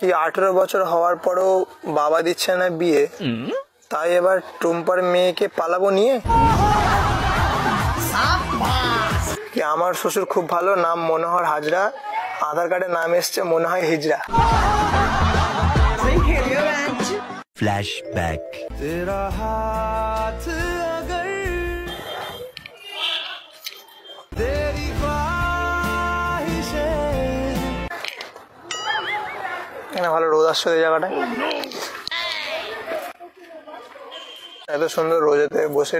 এই 18 বছর হওয়ার পরও বাবা দিচ্ছে না বিয়ে, তাই এবার টুম্পার মেয়েকে পালাবো নিয়ে। কি আমার শ্বশুর খুব ভালো, নাম মনোহর হাজরা, আধার কার্ডে নাম এসছে মনে হয় হিজড়া। फ्लैशबैक। तेरा हाथ अगर तेरी ख्वाहिशें। এখানে ভালো রোদ আসছে এই জায়গাটায়, এত সুন্দর রোদেতে বসে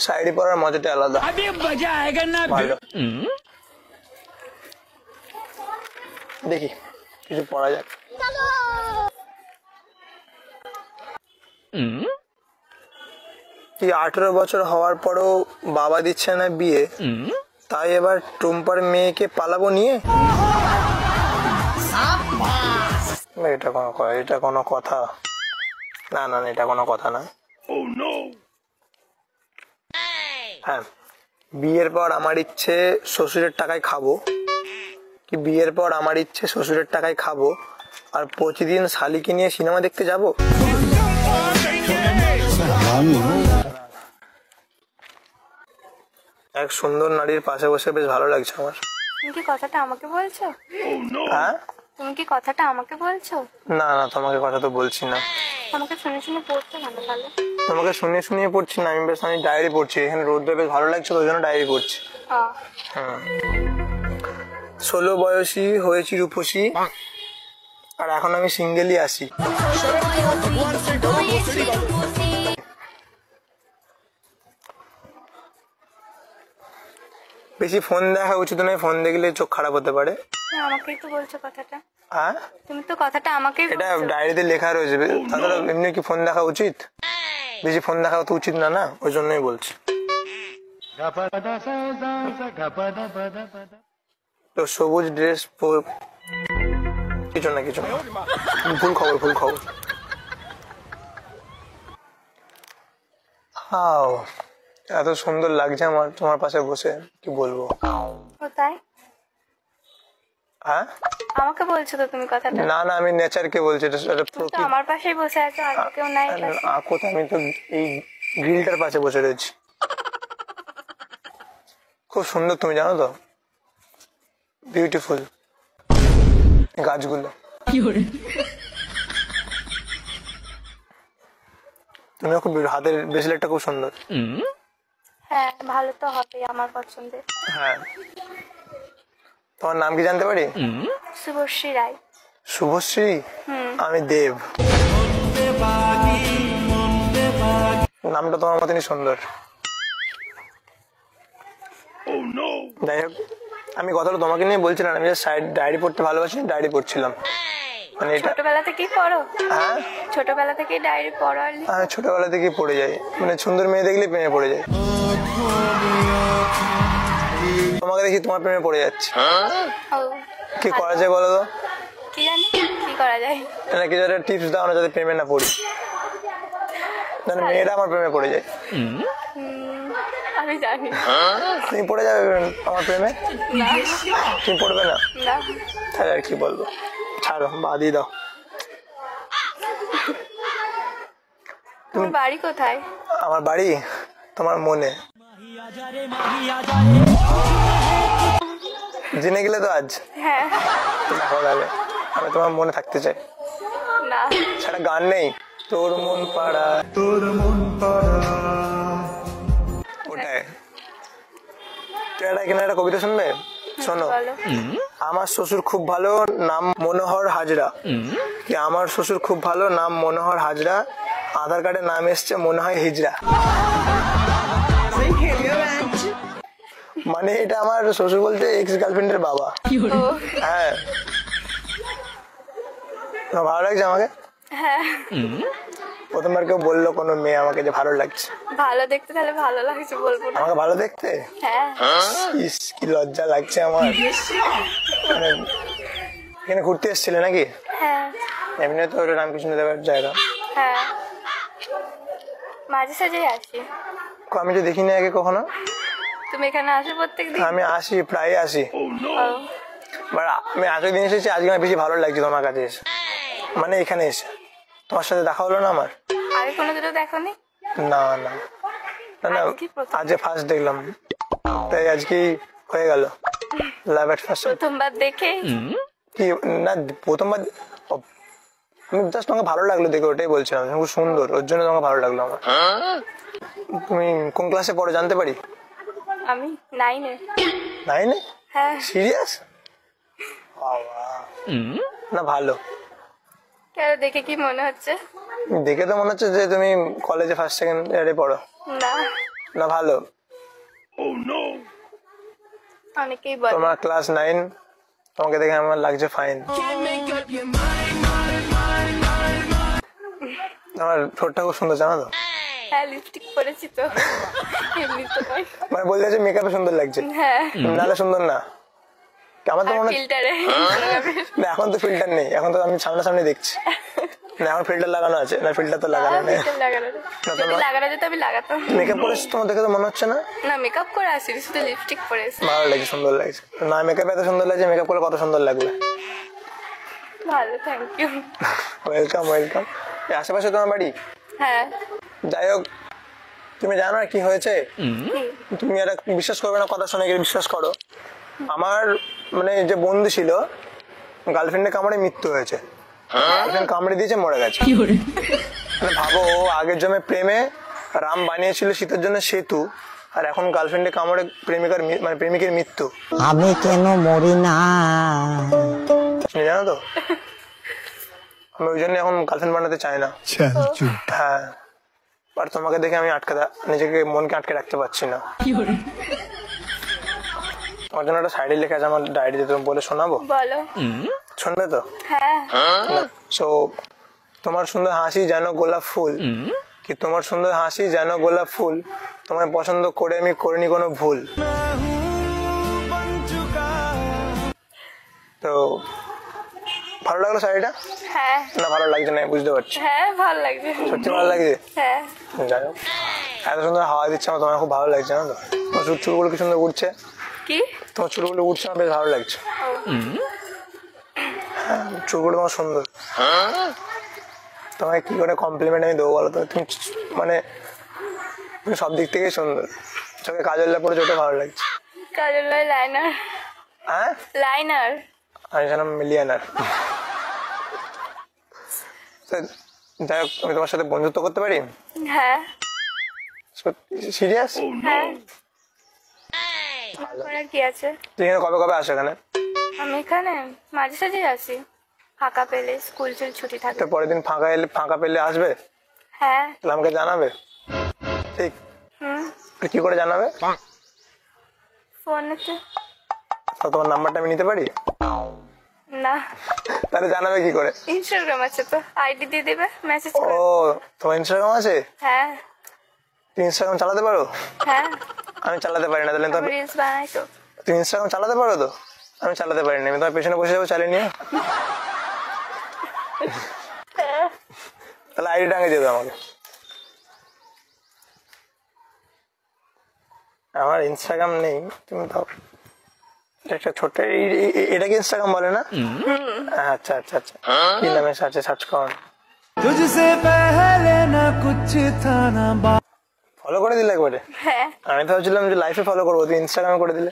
শাড়ি পরার মজাটা আলাদা। ভালো। দেখি কিছু পড়া যাক। এই 18 বছর হওয়ার পরও বাবা দিচ্ছে না বিয়ে, তাই এবার টুম্পার মেয়েকে পালাবো নিয়ে। এটা কোনো কথা না, না এটা কোনো কথা না। হ্যাঁ, বিয়ের পর আমার ইচ্ছে শ্বশুরের টাকায় খাবো, কি বিয়ের পর আমার ইচ্ছে শ্বশুরের টাকায় খাবো আর প্রতিদিন শালিকে নিয়ে সিনেমা দেখতে যাবো। এক সুন্দর নারীর পাশে বসে বেশ ভালো লাগছে আমার। তুমি কি কথাটা আমাকে বলছো? হ্যাঁ, তুমি কি কথাটা আমাকে বলছো? না না, তোমাকে কথা তো বলছি না। আমাকে শুনে শুনে পড়তে ভালো তাহলে। তোমাকে শুনিয়ে পড়ছি না, আমি ডায়েরি পড়ছি। এখানে রোদটা বেশ ভালো লাগছে, ওই জন্য ডায়েরি পড়ছি। হ্যাঁ, 16 বয়সী হয়েছি রূপসী, আর এখন আমি সিঙ্গেলই আছি। বেশি ফোন দেখা উচিত নয়, ফোন দেখলে চোখ খারাপ হতে পারে। আমাকেই তো বলছো কথাটা। হ্যাঁ, তুমি তো কথাটা আমাকেই এটা বলছো। ডায়েরিতে লেখা রয়েছে। তাহলে এমনি কি ফোন দেখা উচিত? বেশি ফোন দেখা তো উচিত না, না ওই জন্যই বলছি। তো সবুজ ড্রেস, কিছু না ভুল খবর। হাও, এত সুন্দর লাগছে আমার তোমার পাশে বসে, কি বলবো। কোথায়? হ্যাঁ, আমাকে বলছো তো তুমি কথাটা? না না, আমি নেচারকে বলছি। এটা তো আমার পাশেই বসে আছো, আর কেউ নাই পাশে। কোথায়? আমি তো এই গ্রিলটার পাশে বসে রয়েছি। খুব সুন্দর, তুমি জানো তো, বিউটিফুল গাছগুলো। তুমিও খুব, হাতের ব্রেসলেটটা খুব সুন্দর। হ্যাঁ, ভালো তো হবে, আমার পছন্দের। হ্যাঁ, তোমার নাম কি জানতে পারি? শুভশ্রী রায়। শুভশ্রী? আমি দেব। নামটা তোমার মতনই সুন্দর। যাই হোক, আমি কথাটা তোমাকে নিয়ে বলছিলাম। আমি ডায়েরি পড়তে ভালোবাসি, ডায়েরি পড়ছিলাম। মানে এটা ছোটবেলা থেকেই পড়ো? হ্যাঁ, ছোটবেলা থেকেই ডায়েরি পড়ো? হ্যাঁ, ছোটবেলা থেকেই পড়ে যাই। মানে সুন্দর মেয়ে দেখলে প্রেমে পড়ে যায়। তোমাকে দেখি তোমার প্রেমে পড়ে যাচ্ছে। কি করা যায় বলো তো? কি জানি কি করা যায়। কিছু একটা টিপস দাও না, যাতে প্রেমে না পড়ি। মানে মেয়েরা আমার প্রেমে পড়ে যায়। আমি জানি। তুমি পড়ে যাবে আমার প্রেমে? তুমি পড়বে না? তাহলে আর কি বলবো, ছাড়ো, বাদই দাও। তোমার বাড়ি কোথায়? আমার বাড়ি তোমার মনে। জেনে গেলে তো আজ। হ্যাঁ, আমি তোমার মনে থাকতে চাই। না, সেটা গান নেই? তোর মন পাড়া, ওটাই। এখানে একটা কবিতা শুনবে? শোনো। আমার শ্বশুর খুব ভালো, নাম মনোহর হাজরা। কি আমার শ্বশুর খুব ভালো, নাম মনোহর হাজরা, আধার কার্ডে নাম এসছে মনে হয় হিজড়া। মানে এটা আমার শ্বশুর বলতে এক্স গার্লফ্রেন্ডের বাবা। হ্যাঁ, ভালো লাগছে আমাকে। হ্যাঁ, প্রথমবার কেউ বললো কোনো মেয়ে আমাকে যে ভালো লাগছে। ভালো দেখতে, তাহলে ভালো লাগছে বলবো না? আমাকে ভালো দেখতে? হ্যাঁ। ইস, কি লজ্জা লাগছে আমার। মানে এখানে ঘুরতে এসেছিলে নাকি? হ্যাঁ। এমনি তো ওটা রামকৃষ্ণ দেবের জায়গা। হ্যাঁ, মাঝে সাঝেই আসি। আমি তো দেখিনি আগে কখনো। তুমি এখানে আসো প্রত্যেকদিন? আমি আসি, প্রায় আসি। বাট আমি আজকে দিন এসেছি, আজকে আমার বেশি ভালো লাগছে তোমার কাছে এসে, মানে এখানে এসে। তোমার সাথে দেখা হলো না আমার? আগে কোনোদিনও দেখোনি? না না না, আজকেই প্রথম। আজকে ফার্স্ট দেখলাম, তাই আজকেই হয়ে গেল লাভ এট ফার্স্ট। প্রথমবার দেখে কি না, প্রথমবার আমি জাস্ট তোমাকে ভালো লাগলো দেখে, ওটাই বলছিলাম। তুমি খুব সুন্দর, ওর জন্য তোমাকে ভালো লাগলো আমার। তুমি কোন ক্লাসে পড়ো জানতে পারি? আমি 9-এ। 9-এ? হ্যাঁ। সিরিয়াস? না ভালো, কেন দেখে কি মনে হচ্ছে? দেখে তো মনে হচ্ছে যে তুমি কলেজে ফার্স্ট সেকেন্ড ইয়ারে পড়ো। না, না ভালো, অনেকেই বলে। তোমার ক্লাস 9, তোমাকে দেখে আমার লাগছে ফাইন। আমার ঠোঁটটা খুব সুন্দর, জানো তো? হ্যাঁ, লিপস্টিক পরেছি তো, এমনি তো নয়। মানে বলতে চাইছি মেকআপে সুন্দর লাগছে, হ্যাঁ, নাহলে সুন্দর না। আমার তো আর মনে হচ্ছে ফিল্টারে। না, এখন তো ফিল্টার নেই, এখন তো আমি সামনাসামনি দেখছি। না এখন ফিল্টার লাগানো আছে, না ফিল্টার তো লাগানো নেই। লাগানো যদি লাগানো যেত আমি লাগাতাম। মেকআপ করেছি তোমার দেখে তো মনে হচ্ছে না। না, মেকআপ করে আসি, শুধু লিপস্টিক পরেছি। ভালো লাগছে, সুন্দর লাগছে। না মেকআপ এত সুন্দর লাগছে, মেকআপ করলে কত সুন্দর লাগবে। ভালো, থ্যাংক ইউ। Welcome welcome. আশেপাশে তোমার বাড়ি? হ্যাঁ। যাই হোক, তুমি জানো না কি হয়েছে? তুমি এটা বিশ্বাস করবে না, কথা শুনে গিয়ে বিশ্বাস করো। আমার মানে যে বন্ধু ছিল, গার্লফ্রেন্ডের কামড়ে মৃত্যু হয়েছে। গার্লফ্রেন্ড কামড়ে দিয়েছে, মরে গেছে। মানে ভাবো, ও আগের জন্মে প্রেমে রাম বানিয়েছিল সীতার জন্য সেতু, আর এখন গার্লফ্রেন্ডের কামড়ে মানে প্রেমিকের মৃত্যু। আমি কেন মরি না? তুমি জানো তো, আমি ওই জন্য এখন গার্লফ্রেন্ড বানাতে চাই না। হ্যাঁ, আর তোমাকে দেখে আমি নিজেকে মনকে আটকে রাখতে পারছি না। আমার জন্য একটা সাইডে লেখা আছে আমার ডায়েরিতে, তুমি বলে শোনাবো? বলো। শুনবে তো? হ্যাঁ। সো তোমার সুন্দর হাসি যেন গোলাপ ফুল, কি তোমার সুন্দর হাসি যেন গোলাপ ফুল, তোমায় পছন্দ করে আমি করিনি কোনো ভুল। তো ভালো লাগলো শাড়িটা? হ্যাঁ। না ভালো লাগছে না, বুঝতে পারছি। হ্যাঁ, ভালো লাগছে। সত্যি ভালো লাগছে? হ্যাঁ। যাই হোক, এত সুন্দর হাওয়া দিচ্ছে আমার, তোমার খুব ভালো লাগছে না তো? তোমার চুলগুলো কি সুন্দর উঠছে, কি? তোমার চুলগুলো উঠছে, আমার বেশ ভালো লাগছে। হ্যাঁ, চুলগুলো তোমার সুন্দর। তোমাকে কি করে কমপ্লিমেন্ট আমি দেবো বলো তো? তুমি মানে তুমি সব দিক থেকেই সুন্দর। চোখে কাজল পরে চোখে ভালো লাগছে। কাজল নয়, লাইনার। হ্যাঁ, লাইনার। আমি জানাম মিলিয়নার। যাই হোক, আমি তোমার সাথে বন্ধুত্ব করতে পারি? হ্যাঁ। সিরিয়াস? হ্যাঁ। আর কি আছে? তুই এখানে কবে কবে আসো এখানে? আমি এখানে মাঝে সাঝে আসি, ফাঁকা পেলে, স্কুল ছুটি থাকে। তো পরের দিন ফাঁকা পেলে আসবে? হ্যাঁ। তাহলে আমাকে জানাবে, ঠিক? কি করে জানাবে? ফোনেতে। তো তোমার নাম্বারটা আমি নিতে পারি? না। তাহলে জানাবে কি করে? ইনস্টাগ্রাম আছে তো, আইডি দিয়ে দেবে, মেসেজ ও, করে। তোমার ইনস্টাগ্রাম আছে? হ্যাঁ। তুমি ইনস্টাগ্রাম চালাতে পারো? হ্যাঁ, আমি চালাতে পারি না, তাহলে তো রিলস বানাই তো। তুমি ইনস্টাগ্রাম চালাতে পারো তো? আমি চালাতে পারি না, আমি তোমার পেছনে বসে যাবো চালিয়ে নিয়ে। তাহলে আইডি টাঙিয়ে দেবে আমাকে। আমার ইনস্টাগ্রাম নেই, তুমি তো একটা ছোট্ট এটাকে ইনস্টাগ্রাম বলে না? আচ্ছা আচ্ছা আচ্ছা, কি নামে সার্চ কর। तुझसे पहले ना कुछ था ना ফলো করে দিলে একবারে? হ্যাঁ। আমি তো ভাবছিলাম যে লাইফে ফলো করবো, তুই ইনস্টাগ্রামে করে দিলে।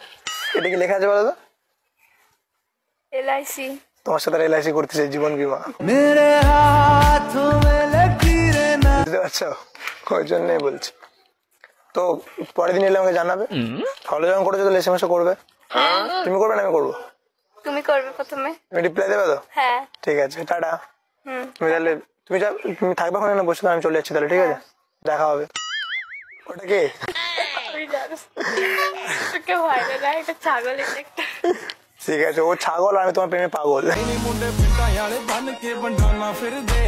এটা কি লেখা আছে বলো তো? LIC। তোমার সাথে LIC করতেছে, জীবন বীমা। मेरे हाथों में लकीरें ना। বুঝতে পারছো, ওই জন্যই বলছি। তো পরের দিন এলে আমাকে জানাবে। ফলো যখন করেছো তাহলে SMS করবে। তুমি করবে না আমি করবো? তুমি করবে প্রথমে। তুমি রিপ্লাই দেবে তো? হ্যাঁ। ঠিক আছে, টাটা। হুম। তুমি থাকবে ওখানে না বসে, আমি চলে যাচ্ছি তাহলে, ঠিক আছে? দেখা হবে। ওটা কে? আমি জানো, তোকে ভয় না, এটা ছাগল, এটা একটা। ঠিক আছে, ও ছাগল আর আমি তোমার প্রেমে পাগল। मुंडे पिंडा याले बन के बंडाना फिर दे